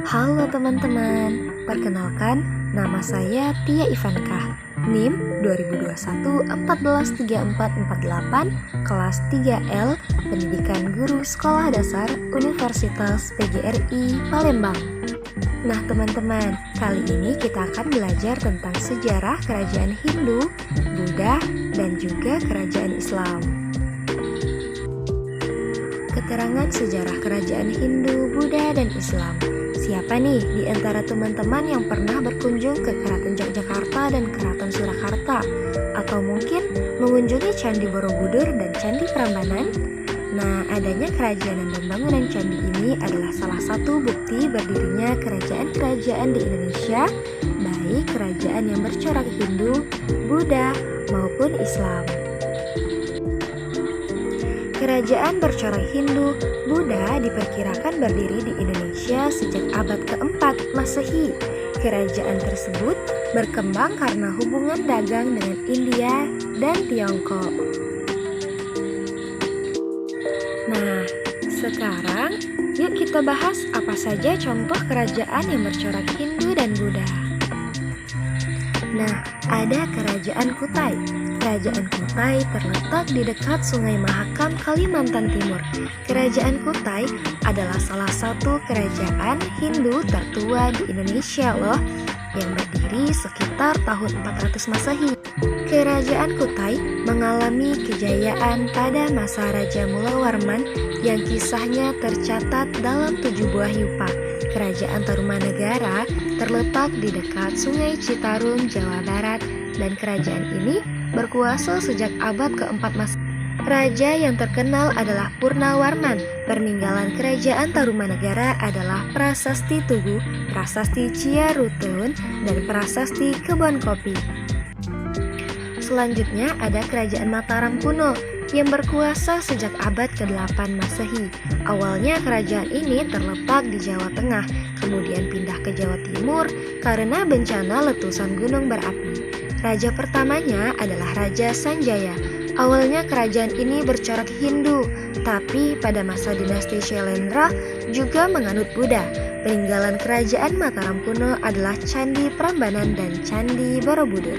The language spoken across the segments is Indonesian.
Halo teman-teman, perkenalkan nama saya Tia Ivankah, NIM 2021 kelas 3L, Pendidikan Guru Sekolah Dasar Universitas PGRI Palembang. Nah teman-teman, kali ini kita akan belajar tentang sejarah kerajaan Hindu, Buddha, dan juga kerajaan Islam. Keterangan sejarah kerajaan Hindu, Buddha, dan Islam. Siapa nih di antara teman-teman yang pernah berkunjung ke Keraton Yogyakarta dan Keraton Surakarta? Atau mungkin mengunjungi Candi Borobudur dan Candi Prambanan? Nah, adanya kerajaan dan bangunan candi ini adalah salah satu bukti berdirinya kerajaan-kerajaan di Indonesia, baik kerajaan yang bercorak Hindu, Buddha, maupun Islam. Kerajaan bercorak Hindu, Buddha diperkirakan berdiri di Indonesia sejak abad keempat Masehi. Kerajaan tersebut berkembang karena hubungan dagang dengan India dan Tiongkok. Nah, sekarang yuk kita bahas apa saja contoh kerajaan yang bercorak Hindu dan Buddha. Nah, ada Kerajaan Kutai. Kerajaan Kutai terletak di dekat Sungai Mahakam, Kalimantan Timur. Kerajaan Kutai adalah salah satu kerajaan Hindu tertua di Indonesia loh, yang berdiri sekitar tahun 400 Masehi. Kerajaan Kutai mengalami kejayaan pada masa Raja Mulawarman yang kisahnya tercatat dalam 7 buah yupa. Kerajaan Tarumanegara terletak di dekat Sungai Citarum, Jawa Barat, dan kerajaan ini berkuasa sejak abad keempat Masehi. Raja yang terkenal adalah Purnawarman. Peninggalan kerajaan Tarumanegara adalah Prasasti Tugu, Prasasti Ciarutun, dan Prasasti Kebon Kopi. Selanjutnya ada Kerajaan Mataram kuno yang berkuasa sejak abad ke-8 Masehi. Awalnya kerajaan ini terletak di Jawa Tengah, kemudian pindah ke Jawa Timur karena bencana letusan gunung berapi. Raja pertamanya adalah Raja Sanjaya. Awalnya kerajaan ini bercorak Hindu, tapi pada masa dinasti Syailendra juga menganut Buddha. Peninggalan kerajaan Mataram kuno adalah Candi Prambanan dan Candi Borobudur.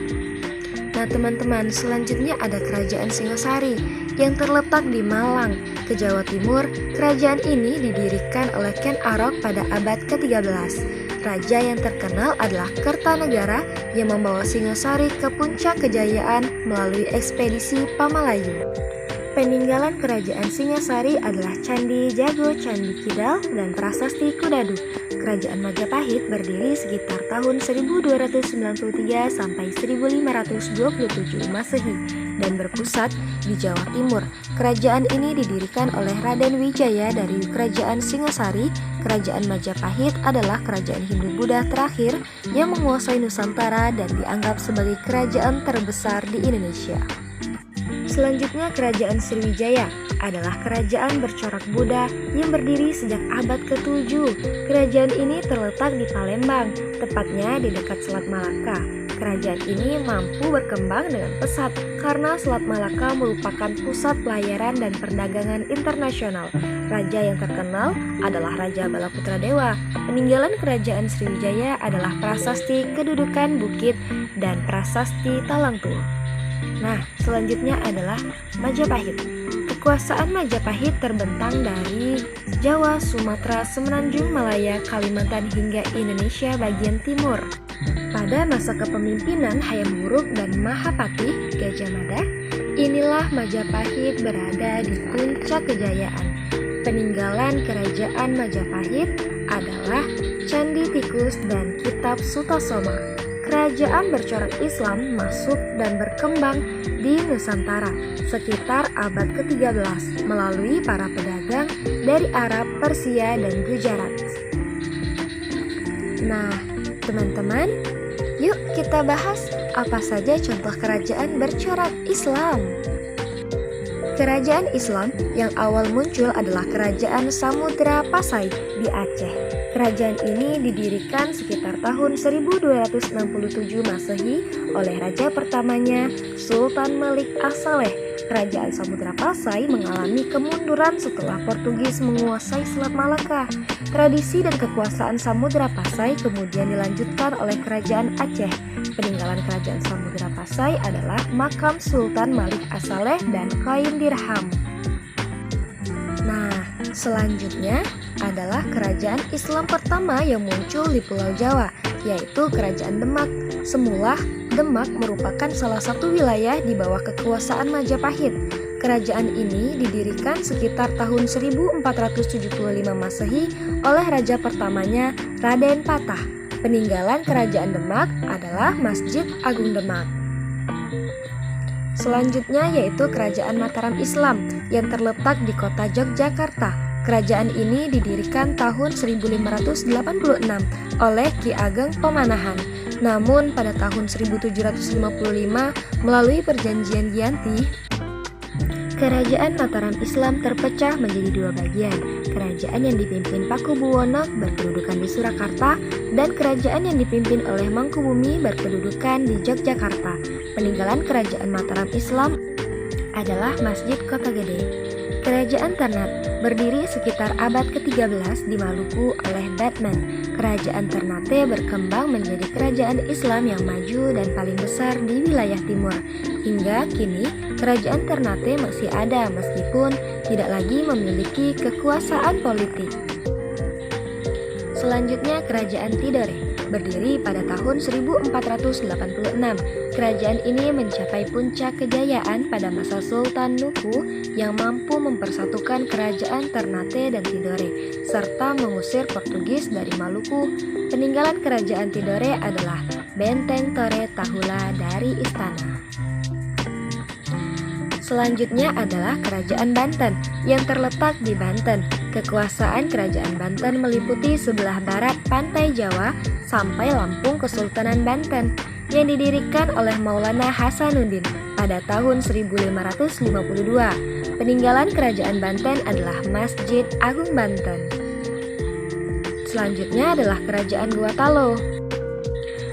Nah teman-teman, selanjutnya ada Kerajaan Singasari yang terletak di Malang, ke Jawa Timur. Kerajaan ini didirikan oleh Ken Arok pada abad ke-13. Raja yang terkenal adalah Kertanegara yang membawa Singasari ke puncak kejayaan melalui ekspedisi Pamalayu. Peninggalan kerajaan Singasari adalah Candi Jago, Candi Kidal, dan Prasasti Kudadu. Kerajaan Majapahit berdiri sekitar tahun 1293 sampai 1527 Masehi dan berpusat di Jawa Timur. Kerajaan ini didirikan oleh Raden Wijaya dari Kerajaan Singasari. Kerajaan Majapahit adalah kerajaan Hindu-Buddha terakhir yang menguasai Nusantara dan dianggap sebagai kerajaan terbesar di Indonesia. Selanjutnya Kerajaan Sriwijaya adalah kerajaan bercorak Buddha yang berdiri sejak abad ke-7. Kerajaan ini terletak di Palembang, tepatnya di dekat Selat Malaka. Kerajaan ini mampu berkembang dengan pesat karena Selat Malaka merupakan pusat pelayaran dan perdagangan internasional. Raja yang terkenal adalah Raja Balaputra Dewa. Peninggalan kerajaan Sriwijaya adalah Prasasti Kedudukan Bukit dan Prasasti Talangtu. Nah, selanjutnya adalah Majapahit. Kekuasaan Majapahit terbentang dari Jawa, Sumatera, Semenanjung Malaya, Kalimantan hingga Indonesia bagian timur. Pada masa kepemimpinan Hayam Wuruk dan Mahapati Gajah Mada, inilah Majapahit berada di puncak kejayaan. Peninggalan kerajaan Majapahit adalah Candi Tikus dan Kitab Sutasoma. Kerajaan bercorak Islam masuk dan berkembang di Nusantara sekitar abad ke-13 melalui para pedagang dari Arab, Persia, dan Gujarat. Nah, teman-teman, yuk kita bahas apa saja contoh kerajaan bercorak Islam. Kerajaan Islam yang awal muncul adalah Kerajaan Samudra Pasai di Aceh. Kerajaan ini didirikan sekitar tahun 1267 Masehi oleh raja pertamanya Sultan Malik As-Saleh. kerajaan Samudra Pasai mengalami kemunduran setelah Portugis menguasai Selat Malaka. Tradisi dan kekuasaan Samudra Pasai kemudian dilanjutkan oleh Kerajaan Aceh. Peninggalan Kerajaan Samudra Pasai adalah makam Sultan Malik As-Saleh dan Koin Dirham. Nah, selanjutnya adalah kerajaan Islam pertama yang muncul di Pulau Jawa, yaitu Kerajaan Demak. Semula, Demak merupakan salah satu wilayah di bawah kekuasaan Majapahit. Kerajaan ini didirikan sekitar tahun 1475 Masehi oleh raja pertamanya Raden Patah. Peninggalan Kerajaan Demak adalah Masjid Agung Demak. Selanjutnya yaitu Kerajaan Mataram Islam yang terletak di kota Yogyakarta. Kerajaan ini didirikan tahun 1586 oleh Ki Ageng Pemanahan. Namun pada tahun 1755 melalui perjanjian Giyanti, Kerajaan Mataram Islam terpecah menjadi dua bagian. Kerajaan yang dipimpin Pakubuwono berkedudukan di Surakarta dan kerajaan yang dipimpin oleh Mangkubumi berkedudukan di Yogyakarta. Peninggalan Kerajaan Mataram Islam adalah Masjid Kota Gede. Kerajaan Ternate berdiri sekitar abad ke-13 di Maluku oleh Batman. Kerajaan Ternate berkembang menjadi kerajaan Islam yang maju dan paling besar di wilayah timur. Hingga kini, Kerajaan Ternate masih ada meskipun tidak lagi memiliki kekuasaan politik. Selanjutnya Kerajaan Tidore berdiri pada tahun 1486. Kerajaan ini mencapai puncak kejayaan pada masa Sultan Nuku yang mampu mempersatukan kerajaan Ternate dan Tidore serta mengusir Portugis dari Maluku. Peninggalan Kerajaan Tidore adalah Benteng Tore Tahula dari istana. Selanjutnya adalah Kerajaan Banten yang terletak di Banten. Kekuasaan Kerajaan Banten meliputi sebelah barat pantai Jawa sampai Lampung Kesultanan Banten yang didirikan oleh Maulana Hasanuddin pada tahun 1552. Peninggalan Kerajaan Banten adalah Masjid Agung Banten. Selanjutnya adalah Kerajaan Gorontalo.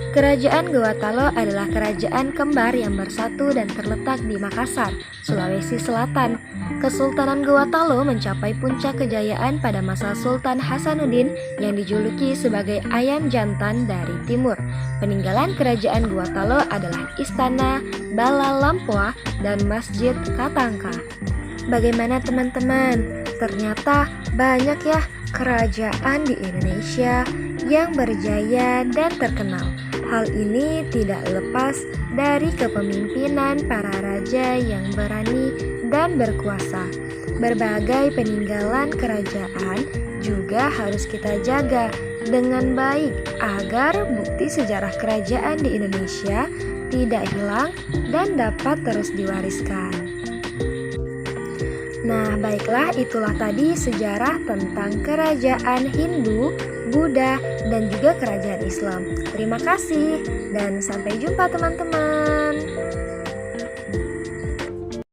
Kerajaan Gorontalo adalah kerajaan kembar yang bersatu dan terletak di Makassar, Sulawesi Selatan. Kesultanan Gorontalo mencapai puncak kejayaan pada masa Sultan Hasanuddin yang dijuluki sebagai ayam jantan dari timur. Peninggalan Kerajaan Gorontalo adalah Istana Bala Lampoa dan Masjid Katangka. Bagaimana teman-teman? Ternyata banyak ya kerajaan di Indonesia yang berjaya dan terkenal. Hal ini tidak lepas dari kepemimpinan para raja yang berani dan berkuasa. Berbagai peninggalan kerajaan juga harus kita jaga dengan baik agar bukti sejarah kerajaan di Indonesia tidak hilang dan dapat terus diwariskan. Nah, baiklah, itulah tadi sejarah tentang kerajaan Hindu, Buddha, dan juga kerajaan Islam. Terima kasih dan sampai jumpa teman-teman.